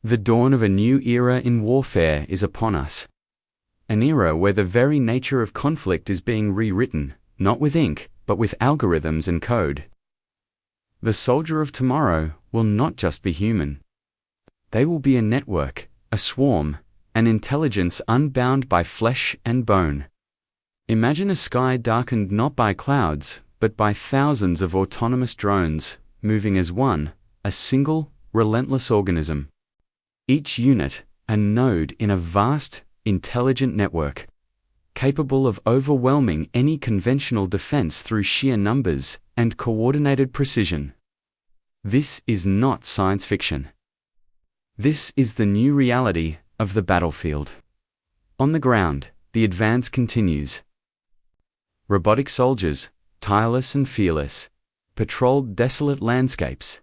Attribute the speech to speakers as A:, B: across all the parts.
A: The dawn of a new era in warfare is upon us. An era where the very nature of conflict is being rewritten, not with ink, but with algorithms and code. The soldier of tomorrow will not just be human. They will be a network, a swarm, an intelligence unbound by flesh and bone. Imagine a sky darkened not by clouds, but by thousands of autonomous drones, moving as one, a single, relentless organism. Each unit, a node in a vast, intelligent network, capable of overwhelming any conventional defense through sheer numbers and coordinated precision. This is not science fiction. This is the new reality of the battlefield. On the ground, the advance continues. Robotic soldiers, tireless and fearless, patrol desolate landscapes.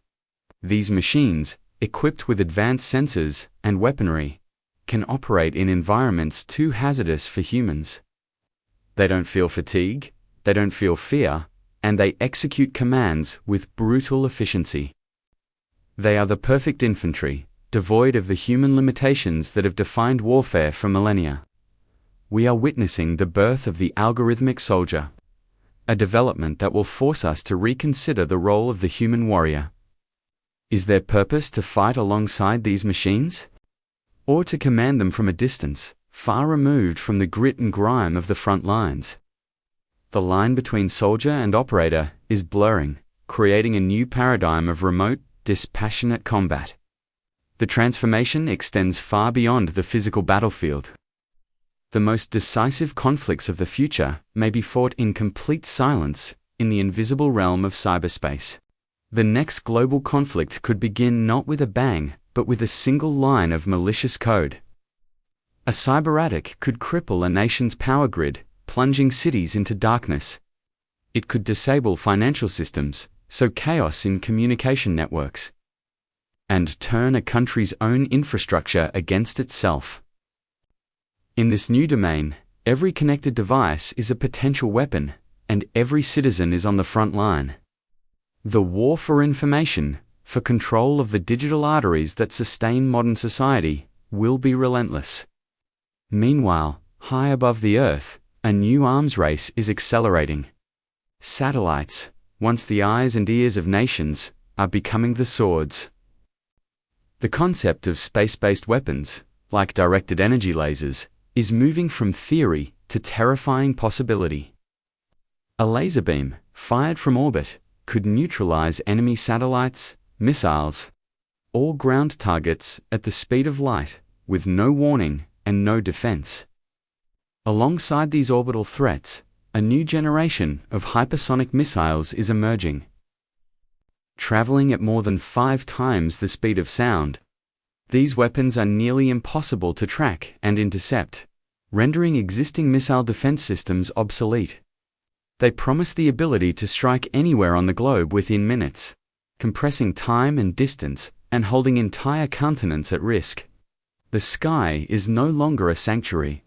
A: These machines, equipped with advanced sensors and weaponry, can operate in environments too hazardous for humans. They don't feel fatigue, they don't feel fear, and they execute commands with brutal efficiency. They are the perfect infantry, devoid of the human limitations that have defined warfare for millennia. We are witnessing the birth of the algorithmic soldier, a development that will force us to reconsider the role of the human warrior. Is their purpose to fight alongside these machines? Or to command them from a distance, far removed from the grit and grime of the front lines? The line between soldier and operator is blurring, creating a new paradigm of remote, dispassionate combat. The transformation extends far beyond the physical battlefield. The most decisive conflicts of the future may be fought in complete silence, in the invisible realm of cyberspace. The next global conflict could begin not with a bang, but with a single line of malicious code. A cyber attack could cripple a nation's power grid, plunging cities into darkness. It could disable financial systems, sow chaos in communication networks, and turn a country's own infrastructure against itself. In this new domain, every connected device is a potential weapon, and every citizen is on the front line. The war for information, for control of the digital arteries that sustain modern society, will be relentless. Meanwhile, high above the earth, a new arms race is accelerating. Satellites, once the eyes and ears of nations, are becoming the swords. The concept of space-based weapons, like directed energy lasers, is moving from theory to terrifying possibility. A laser beam, fired from orbit, could neutralize enemy satellites, missiles, or ground targets at the speed of light, with no warning and no defense. Alongside these orbital threats, a new generation of hypersonic missiles is emerging. Traveling at more than 5 times the speed of sound, these weapons are nearly impossible to track and intercept, rendering existing missile defense systems obsolete. They promise the ability to strike anywhere on the globe within minutes, compressing time and distance and holding entire continents at risk. The sky is no longer a sanctuary.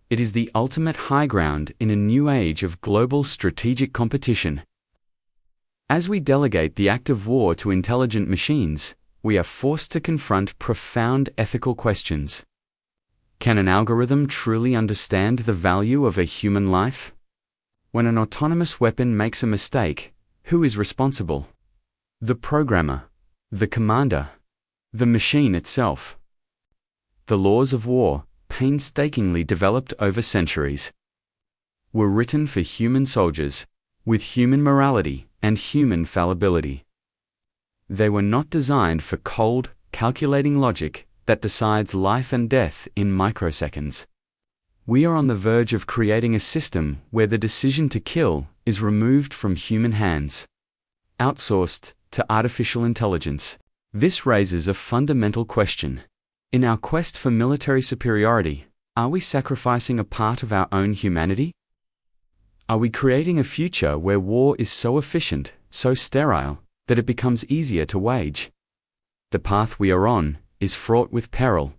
A: It is the ultimate high ground in a new age of global strategic competition. As we delegate the act of war to intelligent machines, we are forced to confront profound ethical questions. Can an algorithm truly understand the value of a human life? When an autonomous weapon makes a mistake, who is responsible? The programmer, the commander, the machine itself. The laws of war, painstakingly developed over centuries, were written for human soldiers, with human morality and human fallibility. They were not designed for cold, calculating logic that decides life and death in microseconds. We are on the verge of creating a system where the decision to kill is removed from human hands, outsourced to artificial intelligence. This raises a fundamental question. In our quest for military superiority, are we sacrificing a part of our own humanity? Are we creating a future where war is so efficient, so sterile, that it becomes easier to wage? The path we are on is fraught with peril.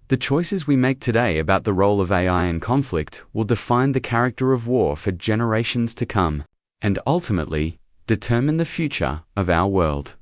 A: The choices we make today about the role of AI in conflict will define the character of war for generations to come, and ultimately, determine the future of our world.